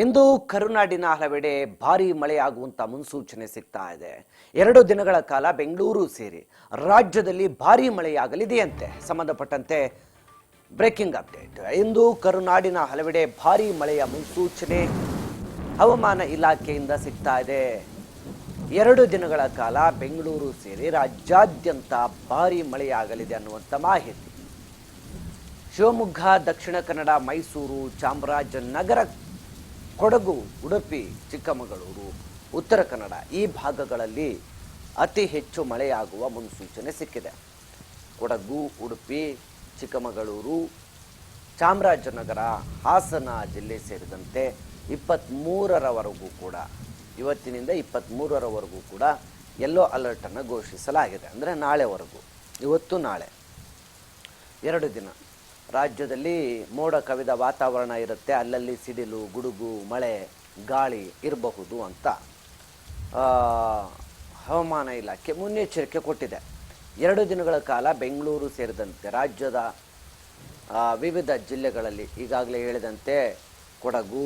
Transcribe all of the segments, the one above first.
ಇಂದು ಕರುನಾಡಿನ ಹಲವೆಡೆ ಭಾರೀ ಮಳೆಯಾಗುವಂತ ಮುನ್ಸೂಚನೆ ಸಿಗ್ತಾ ಇದೆ. 2 ದಿನಗಳ ಕಾಲ ಬೆಂಗಳೂರು ಸೇರಿ ರಾಜ್ಯದಲ್ಲಿ ಭಾರೀ ಮಳೆಯಾಗಲಿದೆಯಂತೆ. ಸಂಬಂಧಪಟ್ಟಂತೆ ಬ್ರೇಕಿಂಗ್ ಅಪ್ಡೇಟ್. ಇಂದು ಕರುನಾಡಿನ ಹಲವೆಡೆ ಭಾರೀ ಮಳೆಯ ಮುನ್ಸೂಚನೆ ಹವಾಮಾನ ಇಲಾಖೆಯಿಂದ ಸಿಗ್ತಾ ಇದೆ. 2 ದಿನಗಳ ಕಾಲ ಬೆಂಗಳೂರು ಸೇರಿ ರಾಜ್ಯಾದ್ಯಂತ ಭಾರೀ ಮಳೆಯಾಗಲಿದೆ ಅನ್ನುವಂಥ ಮಾಹಿತಿ. ಶಿವಮೊಗ್ಗ, ದಕ್ಷಿಣ ಕನ್ನಡ, ಮೈಸೂರು, ಚಾಮರಾಜನಗರ, ಕೊಡಗು, ಉಡುಪಿ, ಚಿಕ್ಕಮಗಳೂರು, ಉತ್ತರ ಕನ್ನಡ ಈ ಭಾಗಗಳಲ್ಲಿ ಅತಿ ಹೆಚ್ಚು ಮಳೆಯಾಗುವ ಮುನ್ಸೂಚನೆ ಸಿಕ್ಕಿದೆ. ಕೊಡಗು, ಉಡುಪಿ, ಚಿಕ್ಕಮಗಳೂರು, ಚಾಮರಾಜನಗರ, ಹಾಸನ ಜಿಲ್ಲೆ ಸೇರಿದಂತೆ 23ರವರೆಗೂ ಕೂಡ, ಇವತ್ತಿನಿಂದ 23ರವರೆಗೂ ಕೂಡ ಯೆಲ್ಲೋ ಅಲರ್ಟನ್ನು ಘೋಷಿಸಲಾಗಿದೆ. ಅಂದರೆ ನಾಳೆವರೆಗೂ, ಇವತ್ತು ನಾಳೆ 2 ದಿನ ರಾಜ್ಯದಲ್ಲಿ ಮೋಡ ಕವಿದ ವಾತಾವರಣ ಇರುತ್ತೆ. ಅಲ್ಲಲ್ಲಿ ಸಿಡಿಲು, ಗುಡುಗು, ಮಳೆ, ಗಾಳಿ ಇರಬಹುದು ಅಂತ ಹವಾಮಾನ ಇಲಾಖೆ ಮುನ್ನೆಚ್ಚರಿಕೆ ಕೊಟ್ಟಿದೆ. 2 ದಿನಗಳ ಕಾಲ ಬೆಂಗಳೂರು ಸೇರಿದಂತೆ ರಾಜ್ಯದ ವಿವಿಧ ಜಿಲ್ಲೆಗಳಲ್ಲಿ ಈಗಾಗಲೇ ಹೇಳಿದಂತೆ ಕೊಡಗು,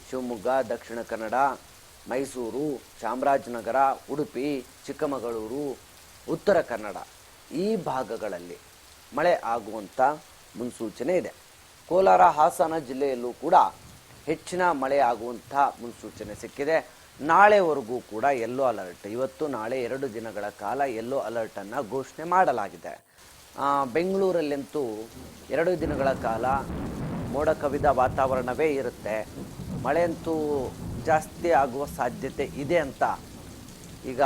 ಶಿವಮೊಗ್ಗ, ದಕ್ಷಿಣ ಕನ್ನಡ, ಮೈಸೂರು, ಚಾಮರಾಜನಗರ, ಉಡುಪಿ, ಚಿಕ್ಕಮಗಳೂರು, ಉತ್ತರ ಕನ್ನಡ ಈ ಭಾಗಗಳಲ್ಲಿ ಮಳೆ ಆಗುವಂಥ ಮುನ್ಸೂಚನೆ ಇದೆ. ಕೋಲಾರ, ಹಾಸನ ಜಿಲ್ಲೆಯಲ್ಲೂ ಕೂಡ ಹೆಚ್ಚಿನ ಮಳೆ ಆಗುವಂಥ ಮುನ್ಸೂಚನೆ ಸಿಕ್ಕಿದೆ. ನಾಳೆವರೆಗೂ ಕೂಡ ಯೆಲ್ಲೋ ಅಲರ್ಟ್, ಇವತ್ತು ನಾಳೆ 2 ದಿನಗಳ ಕಾಲ ಯೆಲ್ಲೋ ಅಲರ್ಟನ್ನು ಘೋಷಣೆ ಮಾಡಲಾಗಿದೆ. ಬೆಂಗಳೂರಲ್ಲಂತೂ 2 ದಿನಗಳ ಕಾಲ ಮೋಡ ಕವಿದ ವಾತಾವರಣವೇ ಇರುತ್ತೆ. ಮಳೆಯಂತೂ ಜಾಸ್ತಿ ಆಗುವ ಸಾಧ್ಯತೆ ಇದೆ ಅಂತ ಈಗ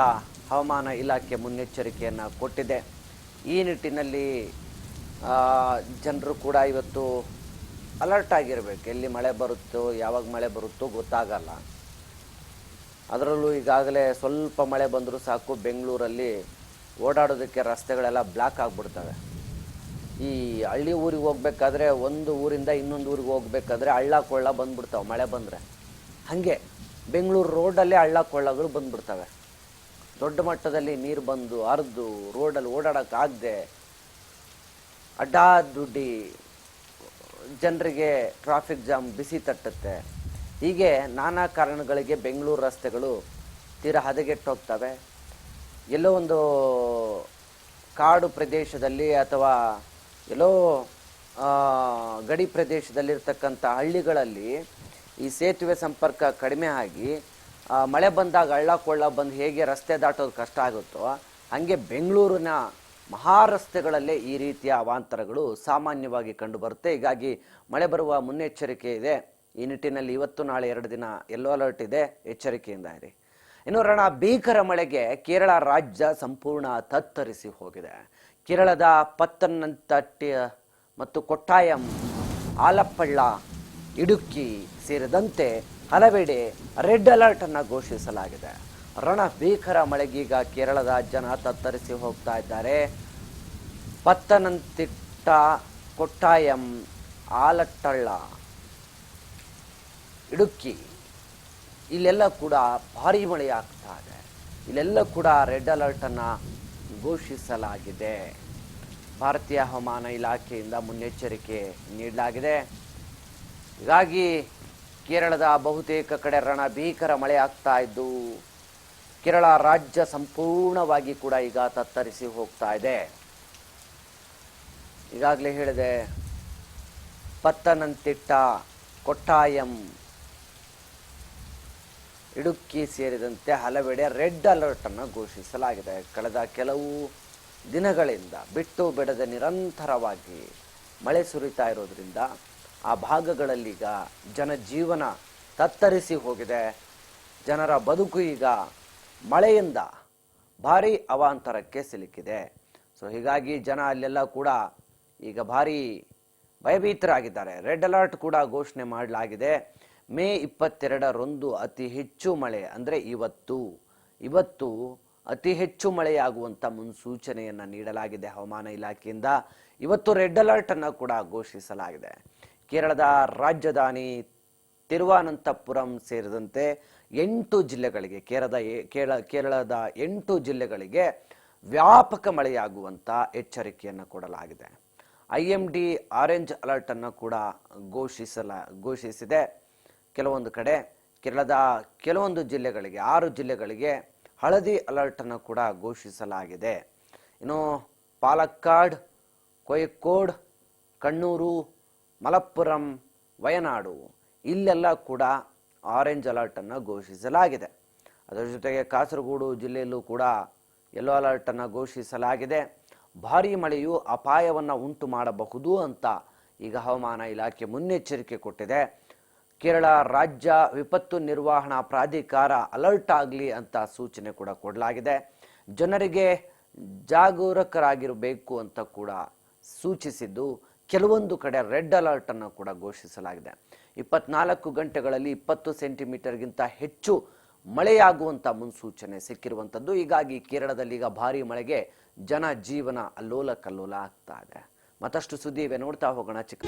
ಹವಾಮಾನ ಇಲಾಖೆ ಮುನ್ನೆಚ್ಚರಿಕೆಯನ್ನು ಕೊಟ್ಟಿದೆ. ಈ ನಿಟ್ಟಿನಲ್ಲಿ ಜನರು ಕೂಡ ಇವತ್ತು ಅಲರ್ಟ್ ಆಗಿರಬೇಕು. ಎಲ್ಲಿ ಮಳೆ ಬರುತ್ತೋ, ಯಾವಾಗ ಮಳೆ ಬರುತ್ತೋ ಗೊತ್ತಾಗಲ್ಲ. ಅದರಲ್ಲೂ ಈಗಾಗಲೇ ಸ್ವಲ್ಪ ಮಳೆ ಬಂದರೂ ಸಾಕು, ಬೆಂಗಳೂರಲ್ಲಿ ಓಡಾಡೋದಕ್ಕೆ ರಸ್ತೆಗಳೆಲ್ಲ ಬ್ಲಾಕ್ ಆಗಿಬಿಡ್ತವೆ. ಈ ಹಳ್ಳಿ ಊರಿಗೆ ಹೋಗ್ಬೇಕಾದ್ರೆ, ಒಂದು ಊರಿಂದ ಇನ್ನೊಂದು ಊರಿಗೆ ಹೋಗ್ಬೇಕಾದ್ರೆ ಹಳ್ಳ ಕೊಳ್ಳ ಬಂದ್ಬಿಡ್ತಾವೆ ಮಳೆ ಬಂದರೆ. ಹಾಗೆ ಬೆಂಗಳೂರು ರೋಡಲ್ಲೇ ಹಳ್ಳ ಕೊಳ್ಳಗಳು ಬಂದ್ಬಿಡ್ತವೆ. ದೊಡ್ಡ ಮಟ್ಟದಲ್ಲಿ ನೀರು ಬಂದು ಹರಿದು ರೋಡಲ್ಲಿ ಓಡಾಡೋಕ್ಕಾಗದೆ ಅಡ್ಡಾದುಡ್ಡಿ ಜನರಿಗೆ ಟ್ರಾಫಿಕ್ ಜಾಮ್ ಬಿಸಿ ತಟ್ಟುತ್ತೆ. ಹೀಗೆ ನಾನಾ ಕಾರಣಗಳಿಗೆ ಬೆಂಗಳೂರು ರಸ್ತೆಗಳು ತೀರಾ ಹದಗೆಟ್ಟೋಗ್ತವೆ. ಎಲ್ಲೋ ಒಂದು ಕಾಡು ಪ್ರದೇಶದಲ್ಲಿ ಅಥವಾ ಎಲ್ಲೋ ಗಡಿ ಪ್ರದೇಶದಲ್ಲಿರ್ತಕ್ಕಂಥ ಹಳ್ಳಿಗಳಲ್ಲಿ ಈ ಸೇತುವೆ ಸಂಪರ್ಕ ಕಡಿಮೆ ಆಗಿ ಮಳೆ ಬಂದಾಗ ಹಳ್ಳ ಕೊಳ್ಳ ಬಂದು ಹೇಗೆ ರಸ್ತೆ ದಾಟೋದು ಕಷ್ಟ ಆಗುತ್ತೋ, ಹಾಗೆ ಬೆಂಗಳೂರಿನ ಮಹಾರಸ್ತೆಗಳಲ್ಲೇ ಈ ರೀತಿಯ ಅವಾಂತರಗಳು ಸಾಮಾನ್ಯವಾಗಿ ಕಂಡುಬರುತ್ತೆ. ಹೀಗಾಗಿ ಮಳೆ ಬರುವ ಮುನ್ನೆಚ್ಚರಿಕೆ ಇದೆ. ಈ ನಿಟ್ಟಿನಲ್ಲಿ ಇವತ್ತು ನಾಳೆ 2 ದಿನ ಯೆಲ್ಲೋ ಅಲರ್ಟ್ ಇದೆ, ಎಚ್ಚರಿಕೆಯಿಂದ ಇರಿ. ಇನ್ನು ಭೀಕರ ಮಳೆಗೆ ಕೇರಳ ರಾಜ್ಯ ಸಂಪೂರ್ಣ ತತ್ತರಿಸಿ ಹೋಗಿದೆ. ಕೇರಳದ ಪತ್ತನಂತಿಟ್ಟ ಮತ್ತು ಕೊಟ್ಟಾಯಂ, ಆಲಪ್ಪಳ್ಳ, ಇಡುಕ್ಕಿ ಸೇರಿದಂತೆ ಹಲವೆಡೆ ರೆಡ್ ಅಲರ್ಟ್ ಅನ್ನು ಘೋಷಿಸಲಾಗಿದೆ. ಭೀಕರ ಮಳೆಗೀಗ ಕೇರಳದ ಜನ ತತ್ತರಿಸಿ ಹೋಗ್ತಾ ಇದ್ದಾರೆ. ಪತ್ತನಂತಿಟ್ಟ, ಕೊಟ್ಟಾಯಂ, ಆಲಟ್ಟಳ್ಳ, ಇಡುಕ್ಕಿ ಇಲ್ಲೆಲ್ಲ ಕೂಡ ಭಾರೀ ಮಳೆ ಆಗ್ತಾ ಇದೆ. ಇಲ್ಲೆಲ್ಲ ಕೂಡ ರೆಡ್ ಅಲರ್ಟ್ ಅನ್ನು ಘೋಷಿಸಲಾಗಿದೆ. ಭಾರತೀಯ ಹವಾಮಾನ ಇಲಾಖೆಯಿಂದ ಮುನ್ನೆಚ್ಚರಿಕೆ ನೀಡಲಾಗಿದೆ. ಹೀಗಾಗಿ ಕೇರಳದ ಬಹುತೇಕ ಕಡೆ ಭೀಕರ ಮಳೆ ಆಗ್ತಾ ಇದ್ದು ಕೇರಳ ರಾಜ್ಯ ಸಂಪೂರ್ಣವಾಗಿ ಕೂಡ ಈಗ ತತ್ತರಿಸಿ ಹೋಗ್ತಾ ಇದೆ. ಈಗಾಗಲೇ ಹೇಳಿದೆ, ಪತ್ತನಂತಿಟ್ಟ, ಕೊಟ್ಟಾಯಂ, ಇಡುಕ್ಕಿ ಸೇರಿದಂತೆ ಹಲವೆಡೆ ರೆಡ್ ಅಲರ್ಟ್ ಅನ್ನು ಘೋಷಿಸಲಾಗಿದೆ. ಕಳೆದ ಕೆಲವು ದಿನಗಳಿಂದ ಬಿಟ್ಟು ಬಿಡದೆ ನಿರಂತರವಾಗಿ ಮಳೆ ಸುರಿತಾ ಇರೋದ್ರಿಂದ ಆ ಭಾಗಗಳಲ್ಲೀಗ ಜನಜೀವನ ತತ್ತರಿಸಿ ಹೋಗಿದೆ. ಜನರ ಬದುಕು ಈಗ ಮಳೆಯಿಂದ ಭಾರೀ ಅವಾಂತರಕ್ಕೆ ಸಿಲುಕಿದೆ. ಸೊ ಹೀಗಾಗಿ ಜನ ಅಲ್ಲೆಲ್ಲ ಕೂಡ ಈಗ ಭಾರೀ ಭಯಭೀತರಾಗಿದ್ದಾರೆ. ರೆಡ್ ಅಲರ್ಟ್ ಕೂಡ ಘೋಷಣೆ ಮಾಡಲಾಗಿದೆ. ಮೇ 22ರಂದು ಅತಿ ಹೆಚ್ಚು ಮಳೆ, ಅಂದರೆ ಇವತ್ತು ಅತಿ ಹೆಚ್ಚು ಮಳೆಯಾಗುವಂಥ ಮುನ್ಸೂಚನೆಯನ್ನು ನೀಡಲಾಗಿದೆ ಹವಾಮಾನ ಇಲಾಖೆಯಿಂದ. ಇವತ್ತು ರೆಡ್ ಅಲರ್ಟ್ ಅನ್ನು ಕೂಡ ಘೋಷಿಸಲಾಗಿದೆ. ಕೇರಳದ ರಾಜಧಾನಿ ತಿರುವನಂತಪುರಂ ಸೇರಿದಂತೆ 8 ಜಿಲ್ಲೆಗಳಿಗೆ, ಕೇರಳದ 8 ಜಿಲ್ಲೆಗಳಿಗೆ ವ್ಯಾಪಕ ಮಳೆಯಾಗುವಂಥ ಎಚ್ಚರಿಕೆಯನ್ನು ಕೊಡಲಾಗಿದೆ. IMD ಆರೆಂಜ್ ಅಲರ್ಟ್ ಅನ್ನು ಕೂಡ ಘೋಷಿಸಿದೆ. ಕೆಲವೊಂದು ಕಡೆ ಕೇರಳದ ಕೆಲವೊಂದು ಜಿಲ್ಲೆಗಳಿಗೆ 6 ಜಿಲ್ಲೆಗಳಿಗೆ ಹಳದಿ ಅಲರ್ಟನ್ನು ಕೂಡ ಘೋಷಿಸಲಾಗಿದೆ. ಇನ್ನು ಪಾಲಕ್ಕಾಡ್, ಕೋಯಿಕ್ಕೋಡ್, ಕಣ್ಣೂರು, ಮಲಪ್ಪುರಂ, ವಯನಾಡು ಇಲ್ಲೆಲ್ಲ ಕೂಡ ಆರೆಂಜ್ ಅಲರ್ಟನ್ನು ಘೋಷಿಸಲಾಗಿದೆ. ಅದರ ಜೊತೆಗೆ ಕಾಸರಗೋಡು ಜಿಲ್ಲೆಯಲ್ಲೂ ಕೂಡ ಯೆಲ್ಲೋ ಅಲರ್ಟನ್ನು ಘೋಷಿಸಲಾಗಿದೆ. ಭಾರೀ ಮಳೆಯು ಅಪಾಯವನ್ನು ಉಂಟು ಮಾಡಬಹುದು ಅಂತ ಈಗ ಹವಾಮಾನ ಇಲಾಖೆ ಮುನ್ನೆಚ್ಚರಿಕೆ ಕೊಟ್ಟಿದೆ. ಕೇರಳ ರಾಜ್ಯ ವಿಪತ್ತು ನಿರ್ವಹಣಾ ಪ್ರಾಧಿಕಾರ ಅಲರ್ಟ್ ಆಗಲಿ ಅಂತ ಸೂಚನೆ ಕೂಡ ಕೊಡಲಾಗಿದೆ. ಜನರಿಗೆ ಜಾಗರೂಕರಾಗಿರಬೇಕು ಅಂತ ಕೂಡ ಸೂಚಿಸಿದ್ದು, ಕೆಲವೊಂದು ಕಡೆ ರೆಡ್ ಅಲರ್ಟ್ ಅನ್ನು ಕೂಡ ಘೋಷಿಸಲಾಗಿದೆ. 24 ಗಂಟೆಗಳಲ್ಲಿ 20 ಸೆಂಟಿಮೀಟರ್ಗಿಂತ ಹೆಚ್ಚು ಮಳೆಯಾಗುವಂಥ ಮುನ್ಸೂಚನೆ ಸಿಕ್ಕಿರುವಂಥದ್ದು. ಹೀಗಾಗಿ ಕೇರಳದಲ್ಲಿ ಈಗ ಭಾರೀ ಮಳೆಗೆ ಜನ ಜೀವನ ಅಲ್ಲೋಲ ಕಲ್ಲೋಲ ಆಗ್ತಾ ಇದೆ. ಮತ್ತಷ್ಟು ಸುದ್ದಿ ಇವೆ, ನೋಡ್ತಾ ಹೋಗೋಣ. ಚಿಕ್ಕ